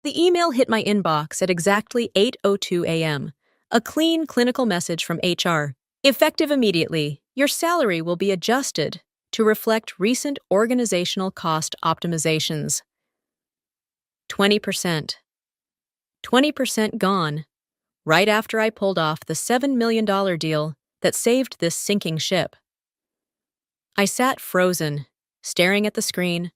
The email hit my inbox at exactly 8:02 a.m. A clean, clinical message from HR. Effective immediately, your salary will be adjusted to reflect recent organizational cost optimizations. 20%. 20% gone, right after I pulled off the $7 million deal that saved this sinking ship. I sat frozen, staring at the screen,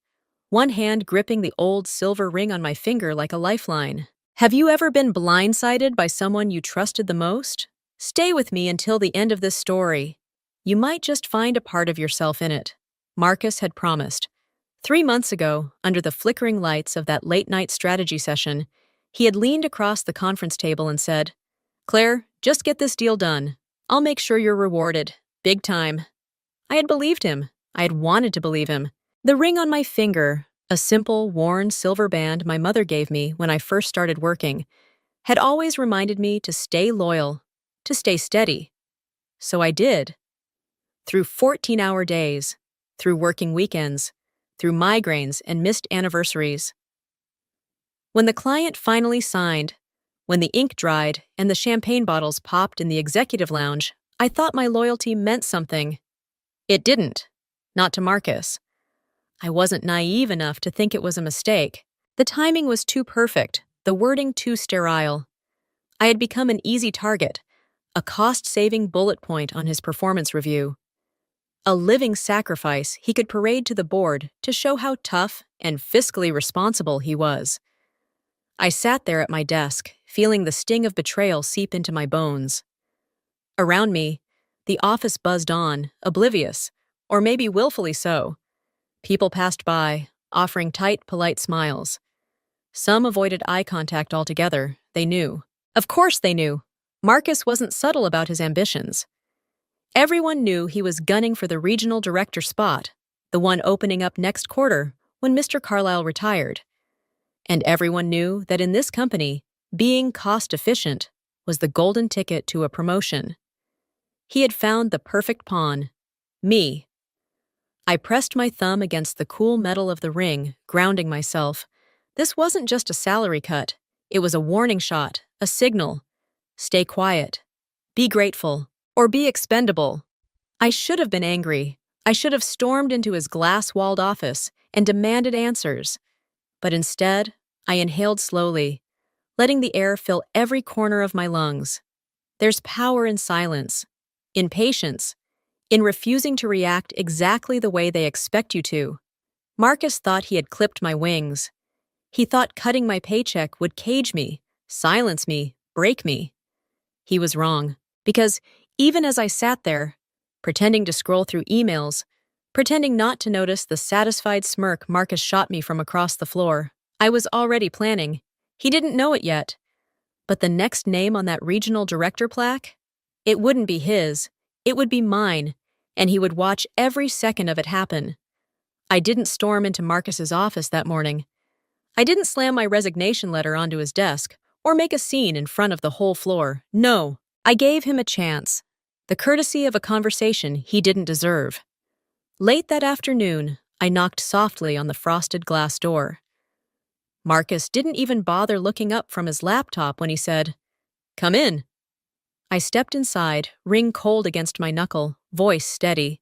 one hand gripping the old silver ring on my finger like a lifeline. Have you ever been blindsided by someone you trusted the most? Stay with me until the end of this story. You might just find a part of yourself in it. Marcus had promised. 3 months ago, under the flickering lights of that late-night strategy session, he had leaned across the conference table and said, "Claire, just get this deal done. I'll make sure you're rewarded. Big time." I had believed him. I had wanted to believe him. The ring on my finger, a simple, worn silver band my mother gave me when I first started working, had always reminded me to stay loyal, to stay steady. So I did. Through 14-hour days, through working weekends, through migraines and missed anniversaries. When the client finally signed, when the ink dried and the champagne bottles popped in the executive lounge, I thought my loyalty meant something. It didn't. Not to Marcus. I wasn't naive enough to think it was a mistake. The timing was too perfect, the wording too sterile. I had become an easy target, a cost-saving bullet point on his performance review. A living sacrifice he could parade to the board to show how tough and fiscally responsible he was. I sat there at my desk, feeling the sting of betrayal seep into my bones. Around me, the office buzzed on, oblivious, or maybe willfully so. People passed by, offering tight, polite smiles. Some avoided eye contact altogether. They knew. Of course they knew. Marcus wasn't subtle about his ambitions. Everyone knew he was gunning for the regional director spot, the one opening up next quarter when Mr. Carlisle retired. And everyone knew that in this company, being cost-efficient was the golden ticket to a promotion. He had found the perfect pawn. Me. I pressed my thumb against the cool metal of the ring, grounding myself. This wasn't just a salary cut. It was a warning shot, a signal. Stay quiet. Be grateful. Or be expendable. I should have been angry. I should have stormed into his glass-walled office and demanded answers. But instead, I inhaled slowly, letting the air fill every corner of my lungs. There's power in silence, in patience, in refusing to react exactly the way they expect you to. Marcus thought he had clipped my wings. He thought cutting my paycheck would cage me, silence me, break me. He was wrong, because even as I sat there, pretending to scroll through emails, pretending not to notice the satisfied smirk Marcus shot me from across the floor, I was already planning. He didn't know it yet. But the next name on that regional director plaque? It wouldn't be his. It would be mine, and he would watch every second of it happen. I didn't storm into Marcus's office that morning. I didn't slam my resignation letter onto his desk or make a scene in front of the whole floor. No, I gave him a chance, the courtesy of a conversation he didn't deserve. Late that afternoon, I knocked softly on the frosted glass door. Marcus didn't even bother looking up from his laptop when he said, "Come in." I stepped inside, ring cold against my knuckle, voice steady.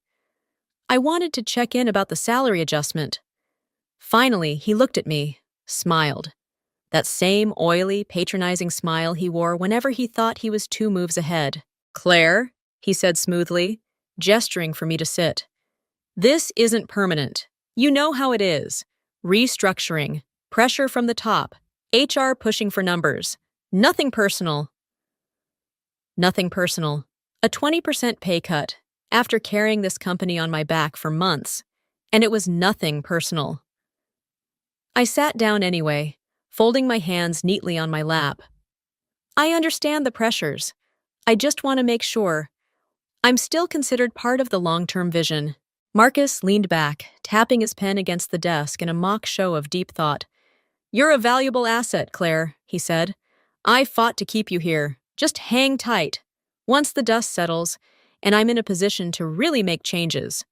I wanted to check in about the salary adjustment. Finally, he looked at me, smiled. That same oily, patronizing smile he wore whenever he thought he was 2 moves ahead. "Claire," he said smoothly, gesturing for me to sit. "This isn't permanent. You know how it is. Restructuring, pressure from the top, HR pushing for numbers. Nothing personal." Nothing personal. A 20% pay cut, after carrying this company on my back for months. And it was nothing personal. I sat down anyway, folding my hands neatly on my lap. I understand the pressures. I just want to make sure. I'm still considered part of the long-term vision. Marcus leaned back, tapping his pen against the desk in a mock show of deep thought. "You're a valuable asset, Claire," he said. "I fought to keep you here. Just hang tight. Once the dust settles, and I'm in a position to really make changes."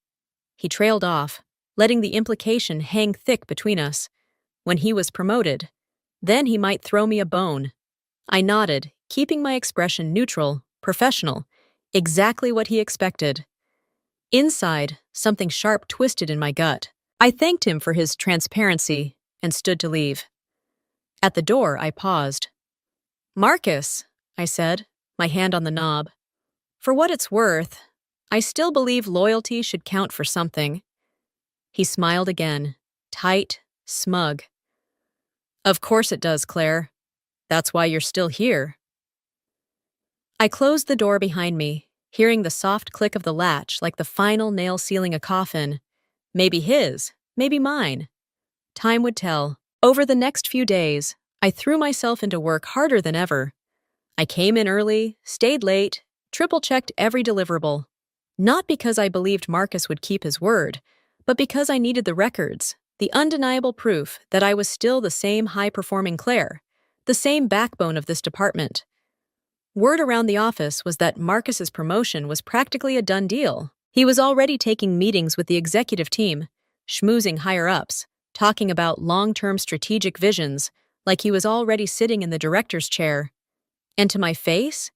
He trailed off, letting the implication hang thick between us. When he was promoted, Then he might throw me a bone. I nodded, keeping my expression neutral, professional, exactly what he expected. Inside, something sharp twisted in my gut. I thanked him for his transparency and stood to leave. At the door, I paused. "Marcus," I said, my hand on the knob. "For what it's worth, I still believe loyalty should count for something." He smiled again, tight, smug. "Of course it does, Claire. That's why you're still here." I closed the door behind me, hearing the soft click of the latch like the final nail sealing a coffin. Maybe his, maybe mine. Time would tell. Over the next few days, I threw myself into work harder than ever. I came in early, stayed late, triple-checked every deliverable. Not because I believed Marcus would keep his word, but because I needed the records, the undeniable proof that I was still the same high-performing Claire, the same backbone of this department. Word around the office was that Marcus's promotion was practically a done deal. He was already taking meetings with the executive team, schmoozing higher-ups, talking about long-term strategic visions, like he was already sitting in the director's chair. And to my face,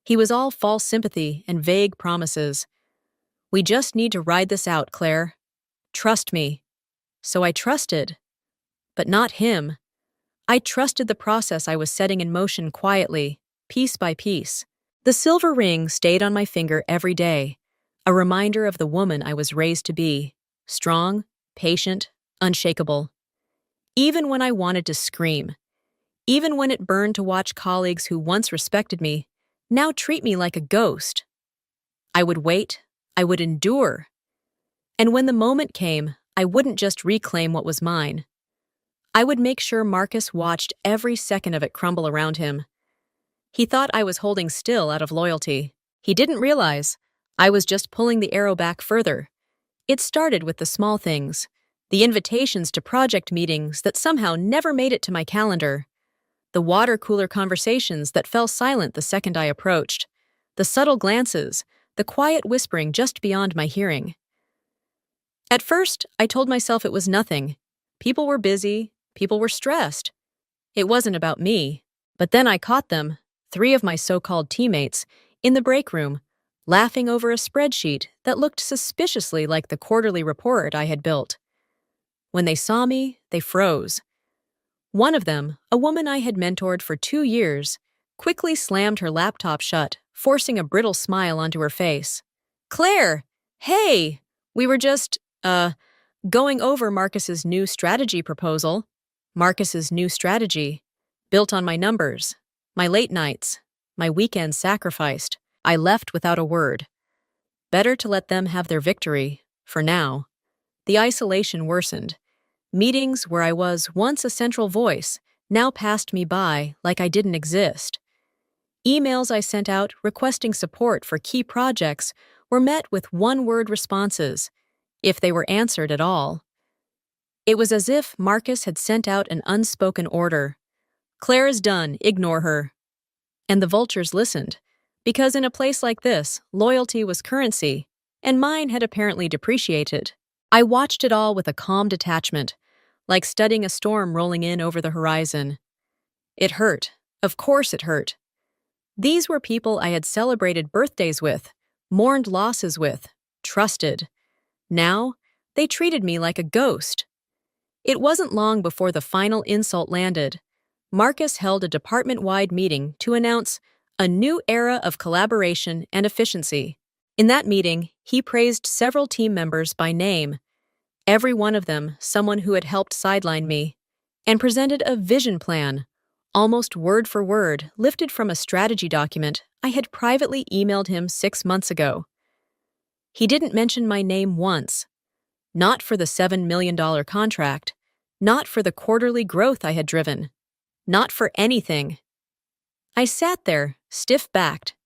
he was all false sympathy and vague promises. "We just need to ride this out, Claire. Trust me." So I trusted. But not him. I trusted the process I was setting in motion quietly, piece by piece. The silver ring stayed on my finger every day, a reminder of the woman I was raised to be, strong, patient, unshakable. Even when I wanted to scream, even when it burned to watch colleagues who once respected me now treat me like a ghost. I would wait, I would endure. And when the moment came, I wouldn't just reclaim what was mine. I would make sure Marcus watched every second of it crumble around him. He thought I was holding still out of loyalty. He didn't realize I was just pulling the arrow back further. It started with the small things, the invitations to project meetings that somehow never made it to my calendar, the water cooler conversations that fell silent the second I approached, the subtle glances, the quiet whispering just beyond my hearing. At first, I told myself it was nothing. People were busy, people were stressed. It wasn't about me. But then I caught them, 3 of my so-called teammates, in the break room, laughing over a spreadsheet that looked suspiciously like the quarterly report I had built. When they saw me, they froze. One of them, a woman I had mentored for 2 years, quickly slammed her laptop shut, forcing a brittle smile onto her face. "Claire, hey, we were just, going over Marcus's new strategy proposal." Marcus's new strategy, built on my numbers, my late nights, my weekends sacrificed. I left without a word. Better to let them have their victory, for now. The isolation worsened. Meetings where I was once a central voice now passed me by like I didn't exist. Emails I sent out requesting support for key projects were met with one-word responses, if they were answered at all. It was as if Marcus had sent out an unspoken order. "Claire is done, ignore her." And the vultures listened, because in a place like this, loyalty was currency, and mine had apparently depreciated. I watched it all with a calm detachment, like studying a storm rolling in over the horizon. It hurt. Of course it hurt. These were people I had celebrated birthdays with, mourned losses with, trusted. Now, they treated me like a ghost. It wasn't long before the final insult landed. Marcus held a department-wide meeting to announce a new era of collaboration and efficiency. In that meeting, he praised several team members by name, every one of them someone who had helped sideline me, and presented a vision plan, almost word for word, lifted from a strategy document I had privately emailed him 6 months ago. He didn't mention my name once. Not for the $7 million contract, not for the quarterly growth I had driven, not for anything. I sat there, stiff-backed,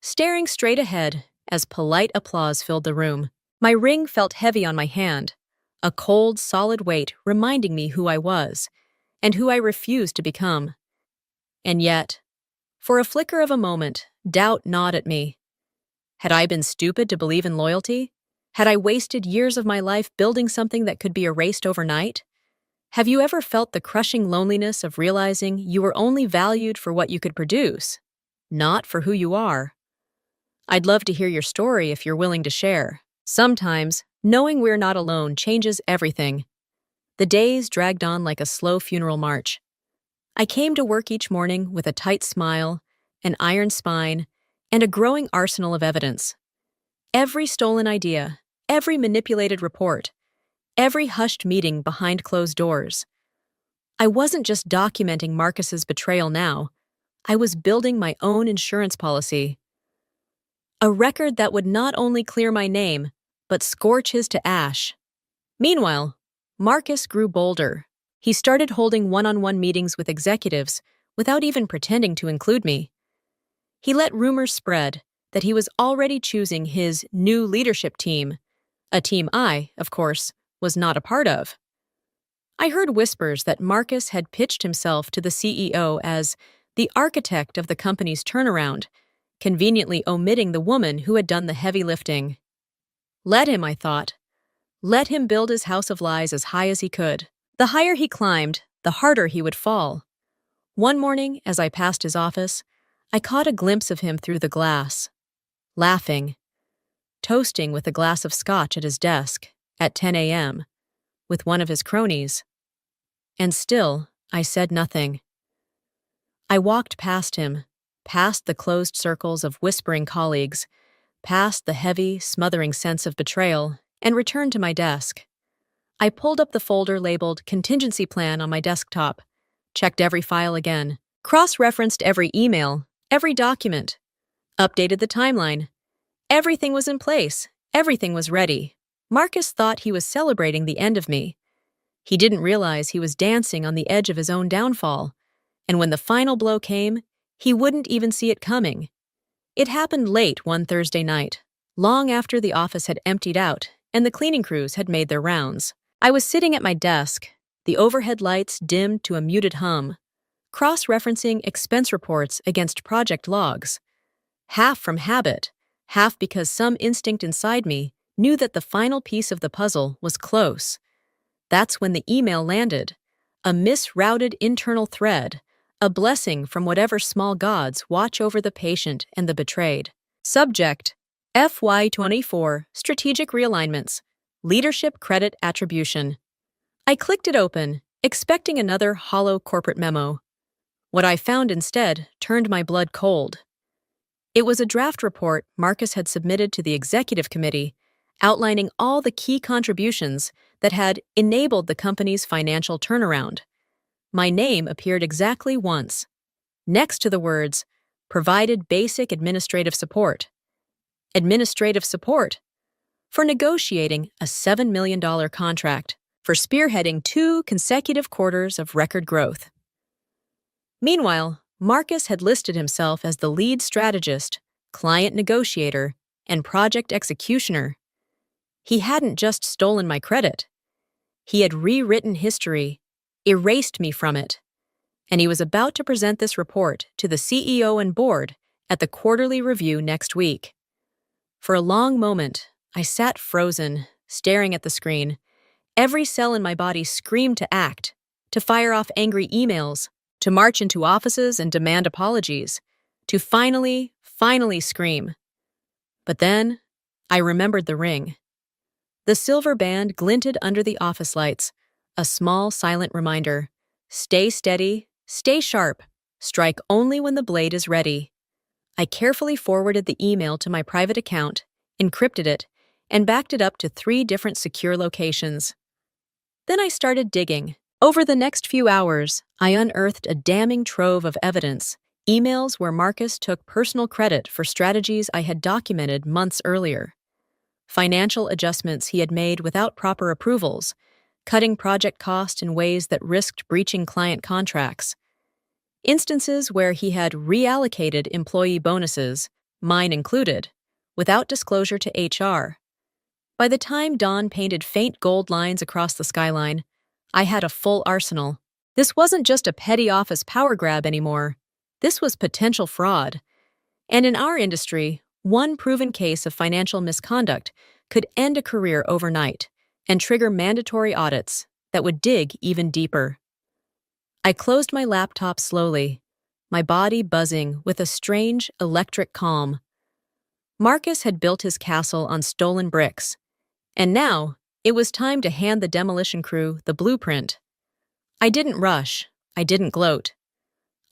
staring straight ahead as polite applause filled the room. My ring felt heavy on my hand, a cold, solid weight reminding me who I was and who I refused to become. And yet, for a flicker of a moment, doubt gnawed at me. Had I been stupid to believe in loyalty? Had I wasted years of my life building something that could be erased overnight? Have you ever felt the crushing loneliness of realizing you were only valued for what you could produce, not for who you are? I'd love to hear your story if you're willing to share. Sometimes, knowing we're not alone changes everything. The days dragged on like a slow funeral march. I came to work each morning with a tight smile, an iron spine, and a growing arsenal of evidence. Every stolen idea, every manipulated report, every hushed meeting behind closed doors. I wasn't just documenting Marcus's betrayal now, I was building my own insurance policy. A record that would not only clear my name, but scorch his to ash. Meanwhile, Marcus grew bolder. He started holding one-on-one meetings with executives without even pretending to include me. He let rumors spread that he was already choosing his new leadership team, a team I, of course, was not a part of. I heard whispers that Marcus had pitched himself to the CEO as the architect of the company's turnaround, conveniently omitting the woman who had done the heavy lifting. Let him, I thought. Let him build his house of lies as high as he could. The higher he climbed, the harder he would fall. One morning, as I passed his office, I caught a glimpse of him through the glass, laughing, toasting with a glass of scotch at his desk at 10 a.m. with one of his cronies. And still, I said nothing. I walked past him, past the closed circles of whispering colleagues, past the heavy, smothering sense of betrayal, and returned to my desk. I pulled up the folder labeled Contingency Plan on my desktop, checked every file again, cross-referenced every email, every document, updated the timeline. Everything was in place. Everything was ready. Marcus thought he was celebrating the end of me. He didn't realize he was dancing on the edge of his own downfall, and when the final blow came, he wouldn't even see it coming. It happened late one Thursday night, long after the office had emptied out and the cleaning crews had made their rounds. I was sitting at my desk, the overhead lights dimmed to a muted hum, cross-referencing expense reports against project logs. Half from habit, half because some instinct inside me knew that the final piece of the puzzle was close. That's when the email landed, a misrouted internal thread, a blessing from whatever small gods watch over the patient and the betrayed. Subject: FY24 Strategic Realignments, Leadership Credit Attribution. I clicked it open, expecting another hollow corporate memo. What I found instead turned my blood cold. It was a draft report Marcus had submitted to the executive committee, outlining all the key contributions that had enabled the company's financial turnaround. My name appeared exactly once, next to the words, provided basic administrative support. Administrative support for negotiating a $7 million contract, for spearheading 2 consecutive quarters of record growth. Meanwhile, Marcus had listed himself as the lead strategist, client negotiator, and project executioner. He hadn't just stolen my credit. He had rewritten history, erased me from it, and he was about to present this report to the CEO and board at the quarterly review next week. For a long moment, I sat frozen, staring at the screen. Every cell in my body screamed to act, to fire off angry emails, to march into offices and demand apologies, to finally scream. But then, I remembered the ring. The silver band glinted under the office lights, a small, silent reminder. Stay steady, stay sharp, strike only when the blade is ready. I carefully forwarded the email to my private account, encrypted it, and backed it up to 3 different secure locations. Then I started digging. Over the next few hours, I unearthed a damning trove of evidence, emails where Marcus took personal credit for strategies I had documented months earlier. Financial adjustments he had made without proper approvals, cutting project cost in ways that risked breaching client contracts. Instances where he had reallocated employee bonuses, mine included, without disclosure to HR. By the time dawn painted faint gold lines across the skyline, I had a full arsenal. This wasn't just a petty office power grab anymore. This was potential fraud. And in our industry, one proven case of financial misconduct could end a career overnight and trigger mandatory audits, that would dig even deeper. I closed my laptop slowly, my body buzzing with a strange electric calm. Marcus had built his castle on stolen bricks, and now it was time to hand the demolition crew the blueprint. I didn't rush. I didn't gloat.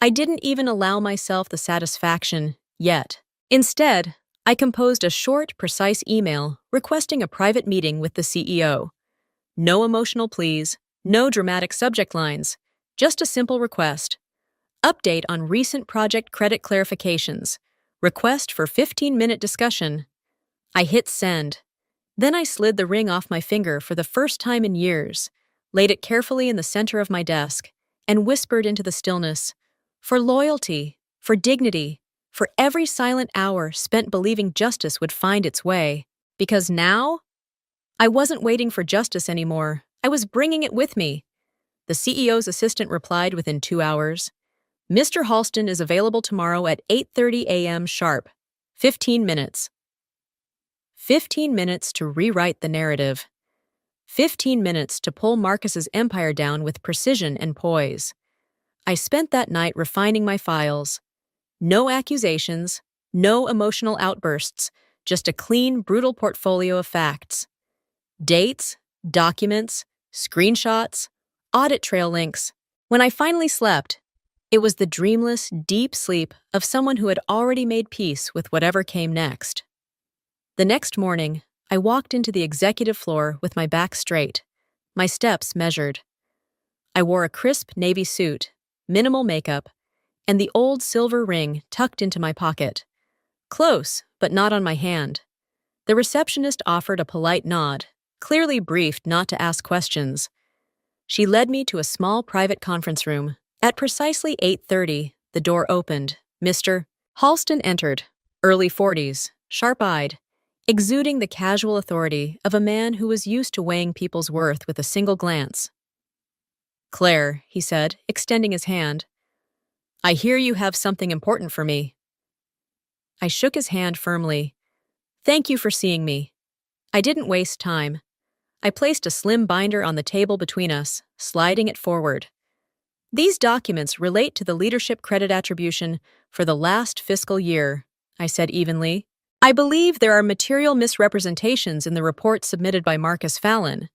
I didn't even allow myself the satisfaction yet. Instead, I composed a short, precise email requesting a private meeting with the CEO. No emotional pleas, no dramatic subject lines, just a simple request. Update on recent project credit clarifications. Request for 15-minute discussion. I hit send. Then I slid the ring off my finger for the first time in years, laid it carefully in the center of my desk, and whispered into the stillness, for loyalty, for dignity, for every silent hour spent believing justice would find its way. Because now, I wasn't waiting for justice anymore. I was bringing it with me. The CEO's assistant replied within 2 hours. Mr. Halston is available tomorrow at 8:30 a.m. sharp. 15 minutes. 15 minutes to rewrite the narrative. 15 minutes to pull Marcus's empire down with precision and poise. I spent that night refining my files. No accusations, no emotional outbursts, just a clean, brutal portfolio of facts. Dates, documents, screenshots, audit trail links. When I finally slept, it was the dreamless, deep sleep of someone who had already made peace with whatever came next. The next morning, I walked into the executive floor with my back straight, my steps measured. I wore a crisp navy suit, minimal makeup, and the old silver ring tucked into my pocket. Close, but not on my hand. The receptionist offered a polite nod, clearly briefed not to ask questions. She led me to a small private conference room. At precisely 8:30, the door opened. Mr. Halston entered, early 40s, sharp-eyed, exuding the casual authority of a man who was used to weighing people's worth with a single glance. Claire, he said, extending his hand, I hear you have something important for me. I shook his hand firmly. Thank you for seeing me. I didn't waste time. I placed a slim binder on the table between us, sliding it forward. These documents relate to the leadership credit attribution for the last fiscal year, I said evenly. I believe there are material misrepresentations in the report submitted by Marcus Fallon.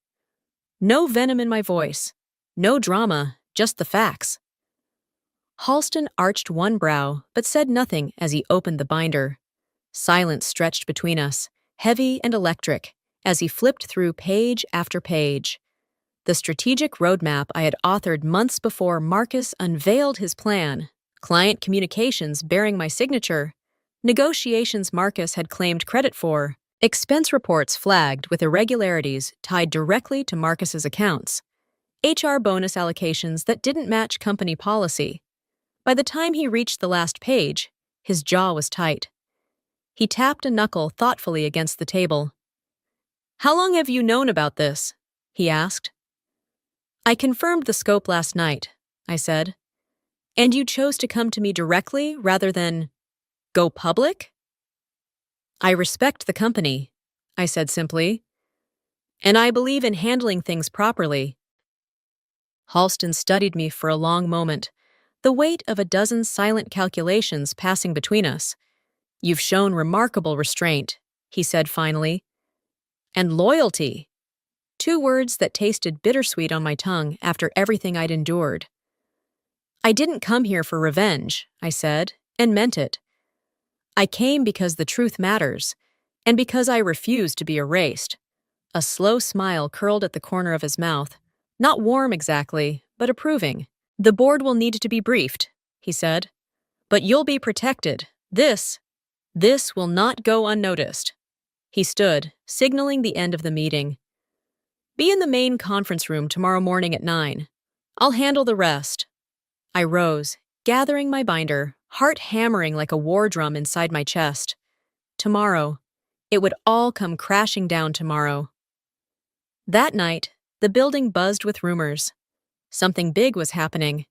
No venom in my voice, no drama, just the facts. Halston arched one brow, but said nothing as he opened the binder. Silence stretched between us, heavy and electric, as he flipped through page after page. The strategic roadmap I had authored months before Marcus unveiled his plan, client communications bearing my signature, negotiations Marcus had claimed credit for, expense reports flagged with irregularities tied directly to Marcus's accounts, HR bonus allocations that didn't match company policy. By the time he reached the last page, his jaw was tight. He tapped a knuckle thoughtfully against the table. How long have you known about this? He asked. I confirmed the scope last night, I said. And you chose to come to me directly rather than go public? I respect the company, I said simply. And I believe in handling things properly. Halston studied me for a long moment, the weight of a dozen silent calculations passing between us. You've shown remarkable restraint, he said finally. And loyalty. 2 words that tasted bittersweet on my tongue after everything I'd endured. I didn't come here for revenge, I said, and meant it. I came because the truth matters, and because I refuse to be erased. A slow smile curled at the corner of his mouth, not warm exactly, but approving. The board will need to be briefed, he said. But you'll be protected. This will not go unnoticed. He stood, signaling the end of the meeting. Be in the main conference room tomorrow morning at 9. I'll handle the rest. I rose, gathering my binder, heart hammering like a war drum inside my chest. Tomorrow. It would all come crashing down tomorrow. That night, the building buzzed with rumors. Something big was happening.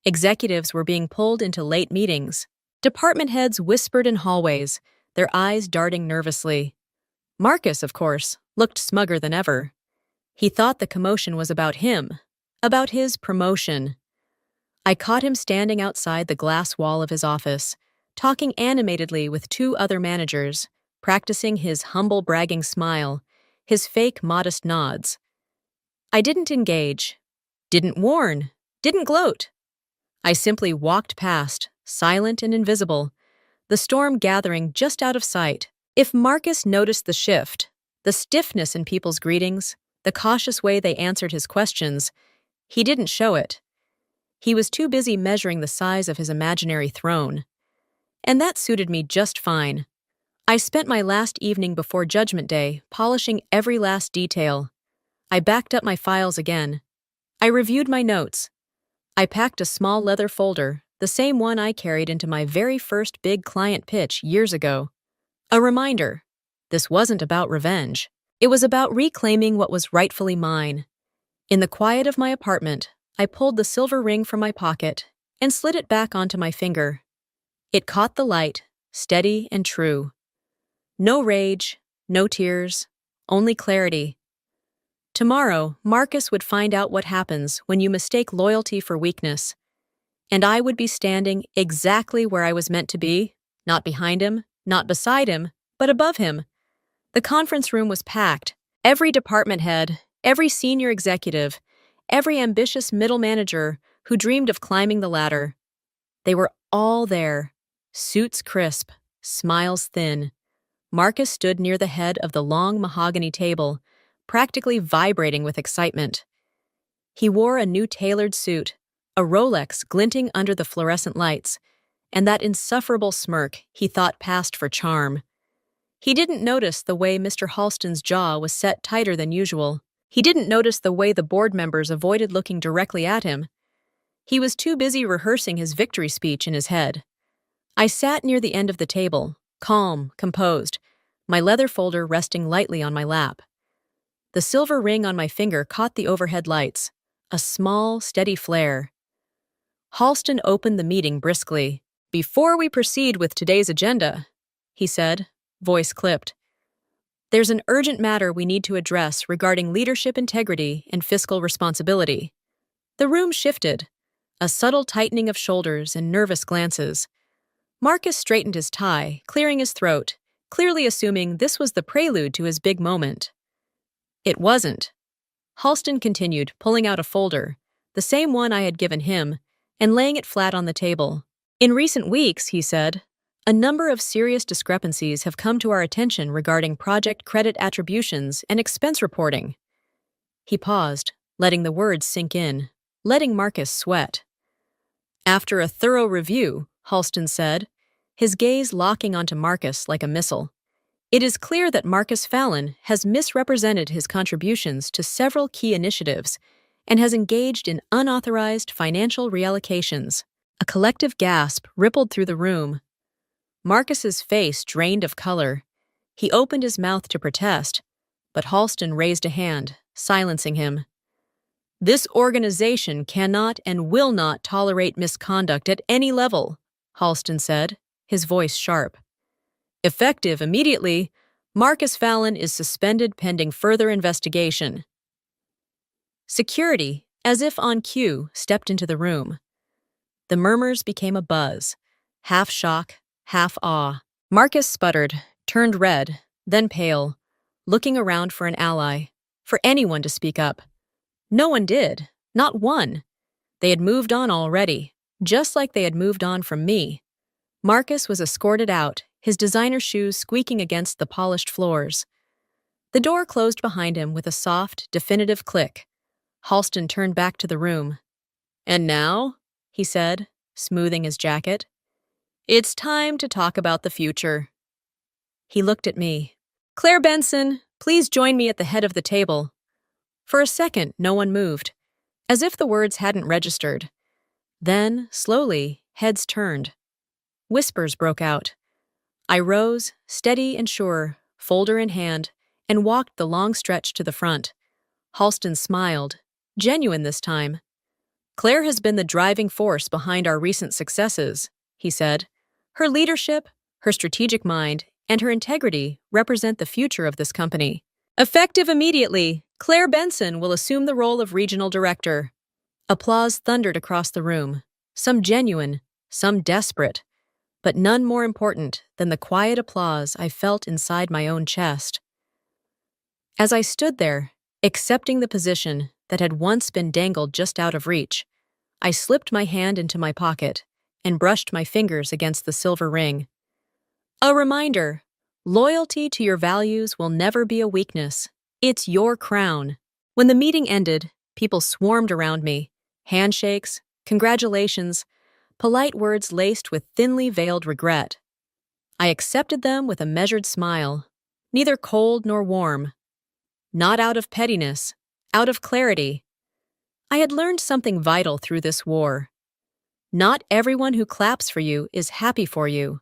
Executives were being pulled into late meetings. Department heads whispered in hallways, their eyes darting nervously. Marcus, of course, looked smugger than ever. He thought the commotion was about him, about his promotion. I caught him standing outside the glass wall of his office, talking animatedly with two other managers, practicing his humble bragging smile, his fake modest nods. I didn't engage, didn't warn, didn't gloat. I simply walked past, silent and invisible, the storm gathering just out of sight. If Marcus noticed the shift, the stiffness in people's greetings, the cautious way they answered his questions, he didn't show it. He was too busy measuring the size of his imaginary throne. And that suited me just fine. I spent my last evening before Judgment Day polishing every last detail. I backed up my files again. I reviewed my notes. I packed a small leather folder, the same one I carried into my very first big client pitch years ago. A reminder, this wasn't about revenge. It was about reclaiming what was rightfully mine. In the quiet of my apartment, I pulled the silver ring from my pocket and slid it back onto my finger. It caught the light, steady and true. No rage, no tears, only clarity. Tomorrow, Marcus would find out what happens when you mistake loyalty for weakness. And I would be standing exactly where I was meant to be, not behind him, not beside him, but above him. The conference room was packed. Every department head, every senior executive, every ambitious middle manager who dreamed of climbing the ladder. They were all there, suits crisp, smiles thin. Marcus stood near the head of the long mahogany table, practically vibrating with excitement. He wore a new tailored suit, a Rolex glinting under the fluorescent lights, and that insufferable smirk he thought passed for charm. He didn't notice the way Mr. Halston's jaw was set tighter than usual. He didn't notice the way the board members avoided looking directly at him. He was too busy rehearsing his victory speech in his head. I sat near the end of the table, calm, composed, my leather folder resting lightly on my lap. The silver ring on my finger caught the overhead lights, a small, steady flare. Halston opened the meeting briskly. "Before we proceed with today's agenda," he said, voice clipped, "there's an urgent matter we need to address regarding leadership integrity and fiscal responsibility." The room shifted, a subtle tightening of shoulders and nervous glances. Marcus straightened his tie, clearing his throat, clearly assuming this was the prelude to his big moment. It wasn't. Halston continued, pulling out a folder, the same one I had given him, and laying it flat on the table. "In recent weeks," he said, "a number of serious discrepancies have come to our attention regarding project credit attributions and expense reporting." He paused, letting the words sink in, letting Marcus sweat. "After a thorough review," Halston said, his gaze locking onto Marcus like a missile, "it is clear that Marcus Fallon has misrepresented his contributions to several key initiatives and has engaged in unauthorized financial reallocations." A collective gasp rippled through the room. Marcus's face drained of color. He opened his mouth to protest, but Halston raised a hand, silencing him. "This organization cannot and will not tolerate misconduct at any level," Halston said, his voice sharp. "Effective immediately, Marcus Fallon is suspended pending further investigation." Security, as if on cue, stepped into the room. The murmurs became a buzz, half shock, half awe. Marcus sputtered, turned red, then pale, looking around for an ally, for anyone to speak up. No one did, not one. They had moved on already, just like they had moved on from me. Marcus was escorted out, his designer shoes squeaking against the polished floors. The door closed behind him with a soft, definitive click. Halston turned back to the room. "And now," he said, smoothing his jacket, "it's time to talk about the future." He looked at me. "Claire Benson, please join me at the head of the table." For a second, no one moved, as if the words hadn't registered. Then, slowly, heads turned. Whispers broke out. I rose, steady and sure, folder in hand, and walked the long stretch to the front. Halston smiled, genuine this time. "Claire has been the driving force behind our recent successes," he said. "Her leadership, her strategic mind, and her integrity represent the future of this company." "Effective immediately," Claire Benson will assume the role of regional director. Applause thundered across the room, some genuine, some desperate, but none more important than the quiet applause I felt inside my own chest. As I stood there, accepting the position that had once been dangled just out of reach, I slipped my hand into my pocket and brushed my fingers against the silver ring. A reminder: loyalty to your values will never be a weakness. It's your crown. When the meeting ended, people swarmed around me. Handshakes, congratulations, polite words laced with thinly veiled regret. I accepted them with a measured smile, neither cold nor warm. Not out of pettiness, out of clarity. I had learned something vital through this war. Not everyone who claps for you is happy for you.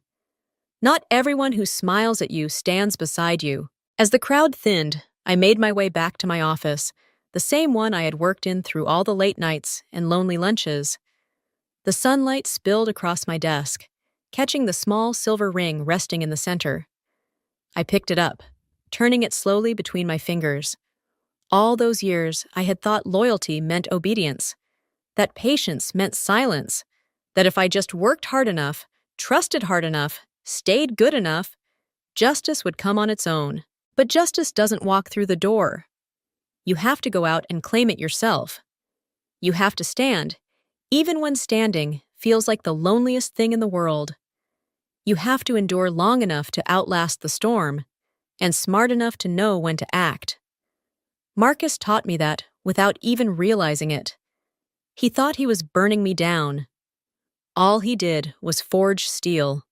Not everyone who smiles at you stands beside you. As the crowd thinned, I made my way back to my office, the same one I had worked in through all the late nights and lonely lunches. The sunlight spilled across my desk, catching the small silver ring resting in the center. I picked it up, turning it slowly between my fingers. All those years, I had thought loyalty meant obedience, that patience meant silence, that if I just worked hard enough, trusted hard enough, stayed good enough, justice would come on its own. But justice doesn't walk through the door. You have to go out and claim it yourself. You have to stand, even when standing feels like the loneliest thing in the world. You have to endure long enough to outlast the storm, and smart enough to know when to act. Marcus taught me that without even realizing it. He thought he was burning me down. All he did was forge steel.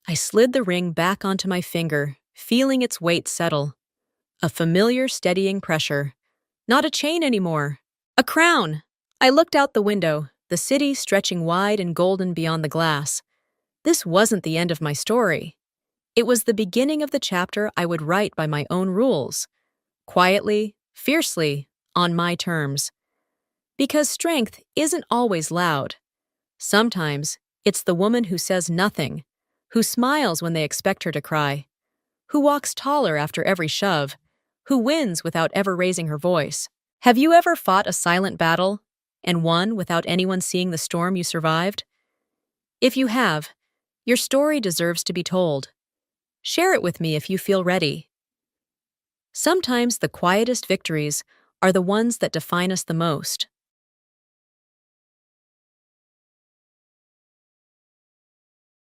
I slid the ring back onto my finger, feeling its weight settle. A familiar steadying pressure. Not a chain anymore. A crown. I looked out the window, the city stretching wide and golden beyond the glass. This wasn't the end of my story. It was the beginning of the chapter I would write by my own rules. Quietly, fiercely, on my terms. Because strength isn't always loud. Sometimes it's the woman who says nothing, who smiles when they expect her to cry, who walks taller after every shove, who wins without ever raising her voice. Have you ever fought a silent battle and won without anyone seeing the storm you survived? If you have, your story deserves to be told. Share it with me if you feel ready. Sometimes the quietest victories are the ones that define us the most.